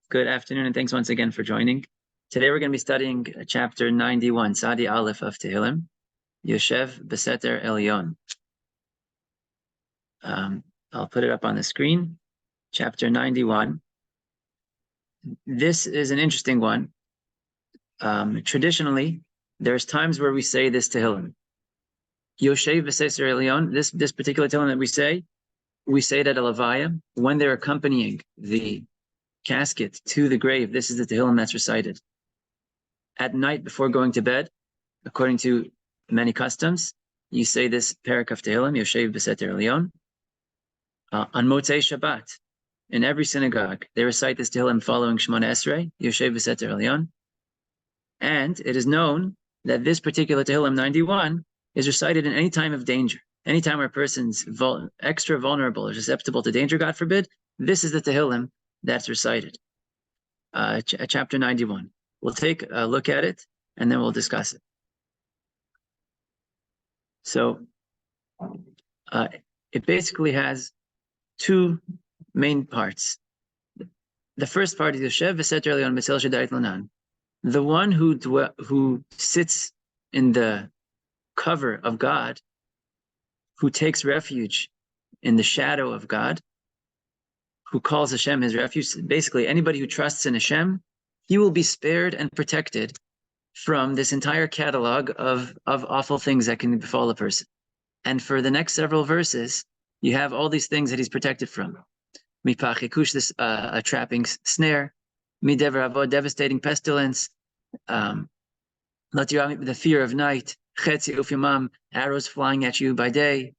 Good afternoon, and thanks once again for joining. Today we're going to be studying chapter 91, Sadi Aleph of Tehillim, Yoshev Beseter Elyon. I'll put it up on the screen. Chapter 91. This is an interesting one. Traditionally, there's times where we say this Tehillim. Yoshev Beseter Elyon, this particular Tehillim that we say it at a Levaya when they're accompanying the casket to the grave. This is the Tehillim that's recited. At night before going to bed, according to many customs, you say this parak of Tehillim, Yoshev Beseter Elyon. On Motzei Shabbat, in every synagogue, they recite this Tehillim following Shemona Esrei, Yoshev Beseter Elyon. And it is known that this particular Tehillim 91 is recited in any time of danger. Anytime where a person's extra vulnerable or susceptible to danger, God forbid, this is the Tehillim that's recited. Chapter 91. We'll take a look at it, and then we'll discuss it. So, it basically has two main parts. The first part is Yoshev Beseter Elyon B'Tzel Shadayit Lanan. The one who sits in the cover of God, who takes refuge in the shadow of God, who calls Hashem his refuge, basically anybody who trusts in Hashem, he will be spared and protected from this entire catalog of awful things that can befall a person. And for the next several verses, you have all these things that he's protected from. Mipachikush, this a trapping snare, midever avod, devastating pestilence, the fear of night, chetzi ufimam, arrows flying at you by day,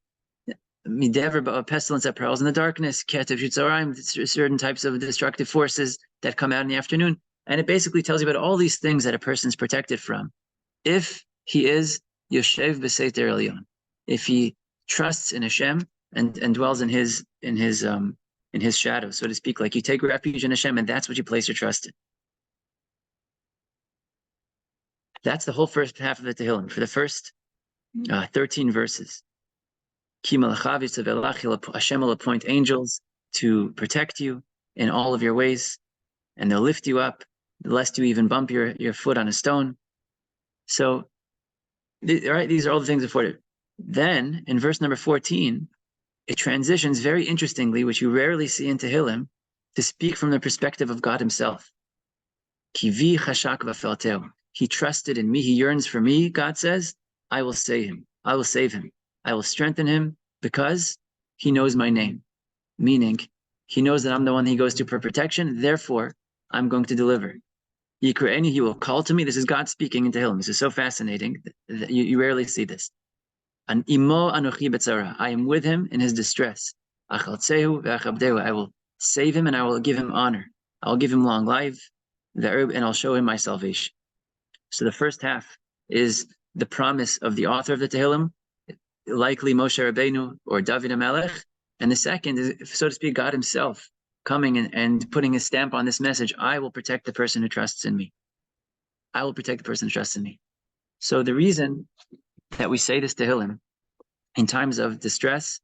midever, a pestilence that prowls in the darkness, ketev shutzoraim, certain types of destructive forces that come out in the afternoon. And it basically tells you about all these things that a person is protected from if he is Yoshev Beseter Elyon, if he trusts in Hashem and dwells in his shadow, so to speak. Like you take refuge in Hashem, and that's what you place your trust in. That's the whole first half of the Tehillim, for the first 13 verses. Hashem will appoint angels to protect you in all of your ways, and they'll lift you up, lest you even bump your foot on a stone. So, these are all the things afforded. Then, in verse number 14, it transitions very interestingly, which you rarely see in Tehillim, to speak from the perspective of God himself. Kivi chashak v'felteu. He trusted in me, he yearns for me, God says, I will save him. I will save him. I will strengthen him because he knows my name. Meaning, he knows that I'm the one he goes to for protection, therefore, I'm going to deliver. Yikra'eni, he will call to me. This is God speaking in Tehillim. This is so fascinating that you rarely see this. An imo anochi betzara. I am with him in his distress. Achaltzehu ve'achabdehu. I will save him and I will give him honor. I will give him long life, and I'll show him my salvation. So the first half is the promise of the author of the Tehillim, likely Moshe Rabbeinu or David HaMelech. And the second is, so to speak, God himself coming and putting his stamp on this message. I will protect the person who trusts in me. I will protect the person who trusts in me. So the reason that we say this Tehillim in times of distress,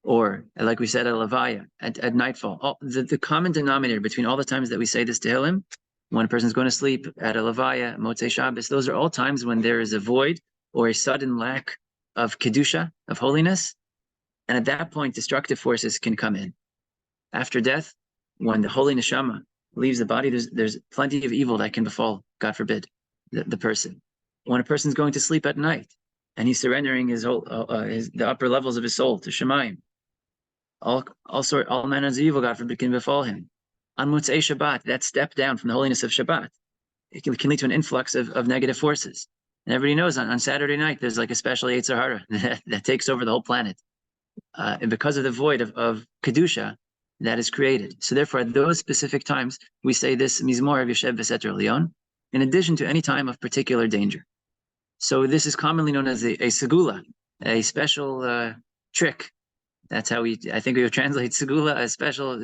or like we said at Levaya, at nightfall, the common denominator between all the times that we say this Tehillim, when a person's going to sleep, at a Levaya, Motzei Shabbos, those are all times when there is a void or a sudden lack of Kedusha, of holiness. And at that point, destructive forces can come in. After death, when the holy neshama leaves the body, there's plenty of evil that can befall, God forbid, the person. When a person's going to sleep at night and he's surrendering the upper levels of his soul to Shemayim, all manners of evil, God forbid, can befall him. On Motzei Shabbat, that step down from the holiness of Shabbat, it can lead to an influx of negative forces. And everybody knows on Saturday night, there's like a special Yetzer Hara that takes over the whole planet. And because of the void of Kedusha that is created. So therefore, at those specific times, we say this Mizmor of Yoshev Beseter Elyon, in addition to any time of particular danger. So this is commonly known as a segula, a special trick. That's how I think we would translate segula, a special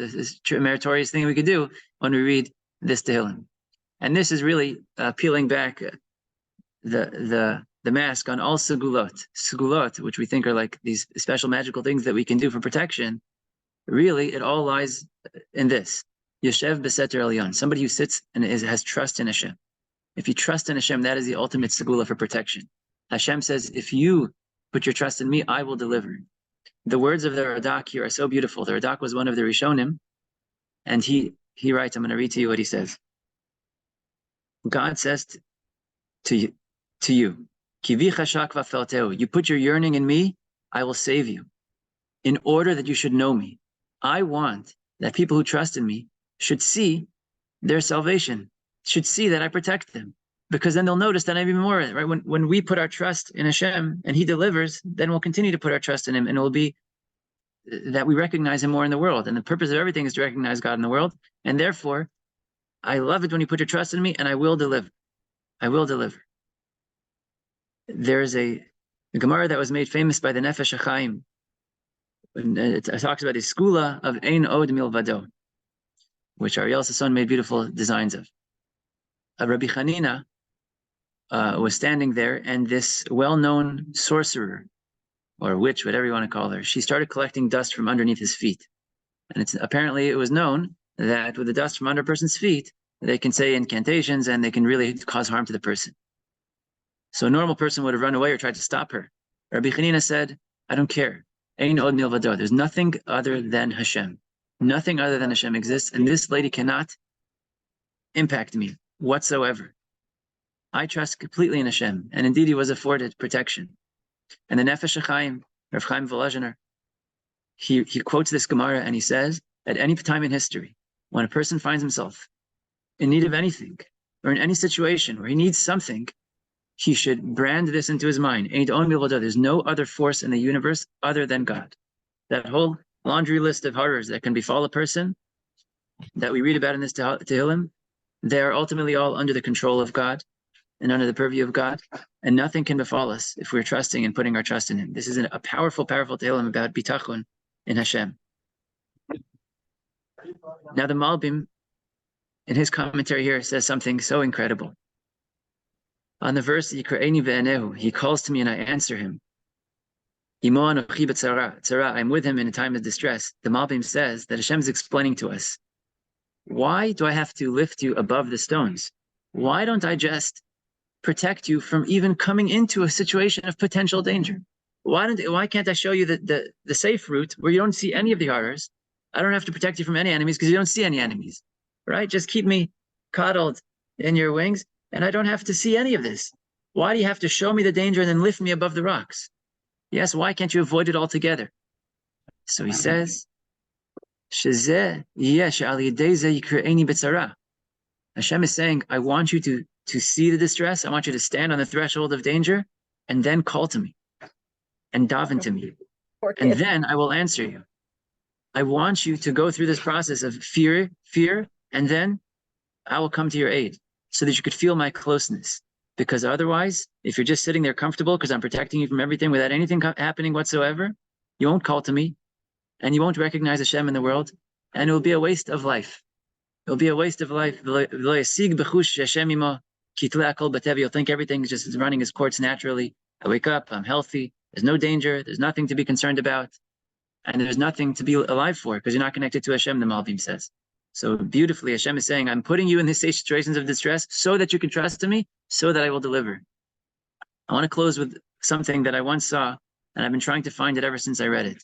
meritorious thing we could do when we read this Tehillim. And this is really peeling back the mask on all segulot, which we think are like these special magical things that we can do for protection. Really, it all lies in this. Yoshev Beseter Elyon, somebody who sits and has trust in Hashem. If you trust in Hashem, that is the ultimate segula for protection. Hashem says, if you put your trust in me, I will deliver. The words of the Radak here are so beautiful. The Radak was one of the Rishonim, and he writes, I'm going to read to you what he says. God says to you, you put your yearning in me, I will save you, in order that you should know me. I want that people who trust in me should see their salvation, should see that I protect them, because then they'll notice that I'm even more, right? When we put our trust in Hashem and He delivers, then we'll continue to put our trust in Him, and it will be that we recognize Him more in the world. And the purpose of everything is to recognize God in the world. And therefore, I love it when you put your trust in me, and I will deliver. I will deliver. There is a Gemara that was made famous by the Nefesh HaChaim. It talks about the skula of Ein Od Milvado, which Ariel Sasson made beautiful designs of. Rabbi Chanina was standing there, and this well-known sorcerer, or witch, whatever you want to call her, she started collecting dust from underneath his feet. And apparently it was known that with the dust from under a person's feet, they can say incantations and they can really cause harm to the person. So a normal person would have run away or tried to stop her. Rabbi Chanina said, I don't care. Ein od milvado. There's nothing other than Hashem. Nothing other than Hashem exists, and this lady cannot impact me whatsoever. I trust completely in Hashem, and indeed he was afforded protection. And the Nefesh HaChaim, Rav Chaim Volozhiner, he quotes this Gemara and he says, at any time in history, when a person finds himself in need of anything, or in any situation where he needs something, he should brand this into his mind. There's no other force in the universe other than God. That whole laundry list of horrors that can befall a person that we read about in this Tehillim, they are ultimately all under the control of God and under the purview of God, and nothing can befall us if we're trusting and putting our trust in Him. This is a powerful, powerful Tehillim about bitachon in Hashem. Now the Malbim, in his commentary here, says something so incredible. On the verse, Yikra'eni ve'enehu, he calls to me and I answer him. Imo anochi b'tzara, I'm with him in a time of distress. The Malbim says that Hashem is explaining to us, why do I have to lift you above the stones? Why don't I just protect you from even coming into a situation of potential danger? Why can't I show you the safe route where you don't see any of the horrors? I don't have to protect you from any enemies because you don't see any enemies, right? Just keep me coddled in your wings, and I don't have to see any of this. Why do you have to show me the danger and then lift me above the rocks? Yes, why can't you avoid it altogether? So he says, Hashem is saying, I want you to see the distress. I want you to stand on the threshold of danger and then call to me and daven to me. And then I will answer you. I want you to go through this process of fear, and then I will come to your aid so that you could feel my closeness. Because otherwise, if you're just sitting there comfortable because I'm protecting you from everything without anything happening whatsoever, you won't call to me and you won't recognize Hashem in the world, and it will be a waste of life. It will be a waste of life. You'll think everything is just running its course naturally. I wake up, I'm healthy, there's no danger, there's nothing to be concerned about, and there's nothing to be alive for because you're not connected to Hashem, the Malbim says. So beautifully, Hashem is saying, I'm putting you in these situations of distress so that you can trust in me, so that I will deliver. I want to close with something that I once saw, and I've been trying to find it ever since I read it.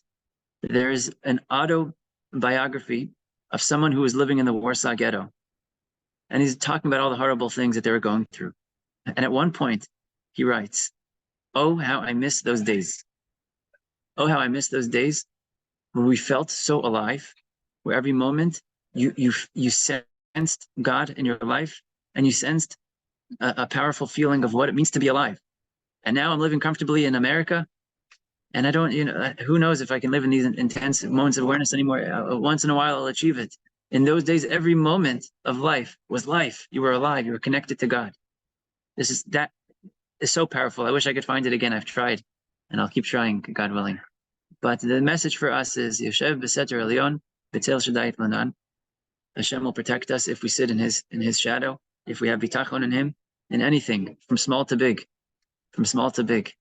There is an autobiography of someone who was living in the Warsaw Ghetto. And he's talking about all the horrible things that they were going through. And at one point, he writes, oh, how I miss those days. Oh, how I miss those days where we felt so alive, where every moment you sensed God in your life, and you sensed a powerful feeling of what it means to be alive. And now I'm living comfortably in America, and I don't, who knows if I can live in these intense moments of awareness anymore. Once in a while, I'll achieve it. In those days, every moment of life was life. You were alive. You were connected to God. That is so powerful. I wish I could find it again. I've tried, and I'll keep trying, God willing. But the message for us is, Yoshev Beseter Elyon, B'tzel Shadayit Lanan. Hashem will protect us if we sit in His shadow, if we have bitachon in Him, in anything, from small to big. From small to big.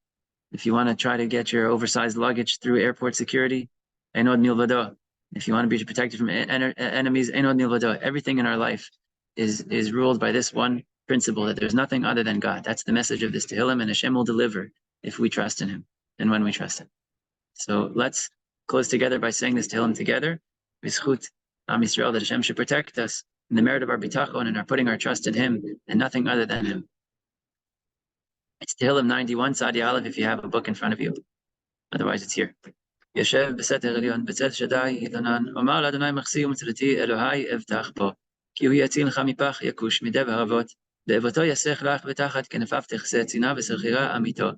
If you want to try to get your oversized luggage through airport security, Ein Od Milvado. If you want to be protected from enemies, everything in our life is ruled by this one principle, that there's nothing other than God. That's the message of this Tehillim, and Hashem will deliver if we trust in Him and when we trust Him. So let's close together by saying this Tehillim together. V'zchut Am Yisrael, that Hashem should protect us in the merit of our bitachon and our putting our trust in Him and nothing other than Him. It's Tehillim 91, Sadi Aleph, if you have a book in front of you. Otherwise, it's here. Yoshev בסתר עליון, בצל שדי יתענן, אומר לאדוני מחסי ומצלתי, אלוהי אבטח בו. כי הוא יציל לך מפח יכוש, מדבר ערבות, באבותו יסך לך ותחת כנפיו תכסה צינה וסחירה אמיתו.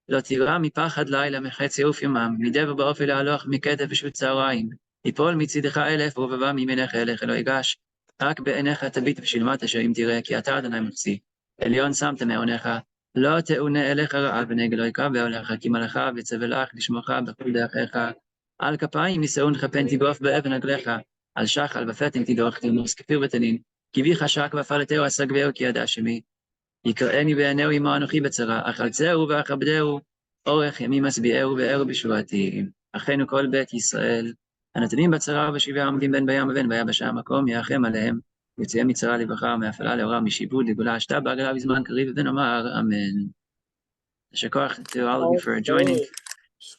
לא תירא מפחד לילה, מחץ יעוף יומם, מדבר באופי להלוך, מקטף ושעות צהריים. יפול מצידך אלף, ורבבה מימינך אלך, אלא ייגש. רק בעיניך תביט ושלמת אשר אם תראה, כי אתה אדוני מחסי. עליון שמת מעונך, לא תאונה אליך רעה ונגד לא יקרב אליך, כי מלאך וצווה לך לשמוך בכל דרכיך. על כפיים יישאונך פן תגוף באבן רגליך, על שחל בפתן תדרוך תרמוס כפיר ותנין, כי בי חשק ואפלתהו אסגבהו כי ידע שמי. יקראני בעיניהו עמו אנוכי בצרה, אחלצהו ואכבדהו, אורך ימים אשביעהו וארו בשבועתי. אחינו כל בית ישראל, הנתונים בצרה ובשביה עומדים בין בים ובין ביבשה, המקום ירחם עליהם. יוצא מצרה לברכה ומאפלה לאורה משיבוד לגאולה השתה בעגלה בזמן קריב ונאמר אמן. יישר כוח to all of you for joining.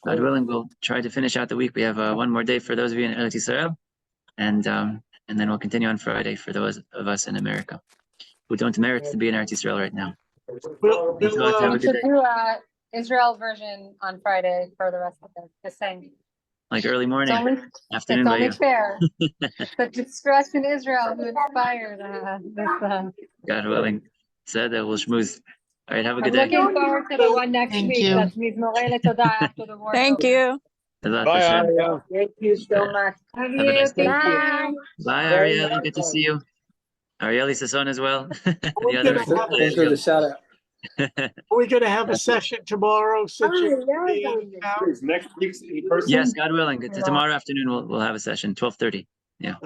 God willing, we'll try to finish out the week. We have one more day for those of you in Eretz Yisrael, and then we'll continue on Friday for those of us in America who don't merit to be in Eretz Yisrael right now. We should do Israel version on Friday for the rest of the same. Like early morning, afternoon. It's only fair. The distress in Israel who inspired this. God willing. Said that we'll schmooze. All right, have a good day. I'm looking forward to the one next week. That's Mizmorei Letodah after the war. Thank you. Bye, Ariel. Thank you so much. Have a nice day. Bye. Bye, Ariel. Good to see you. Ariel Sasson as well. Thanks for the shout out. Are we going to have a session tomorrow? Since next week's in person? Yes, God willing. Tomorrow afternoon we'll have a session, 12:30. Yeah.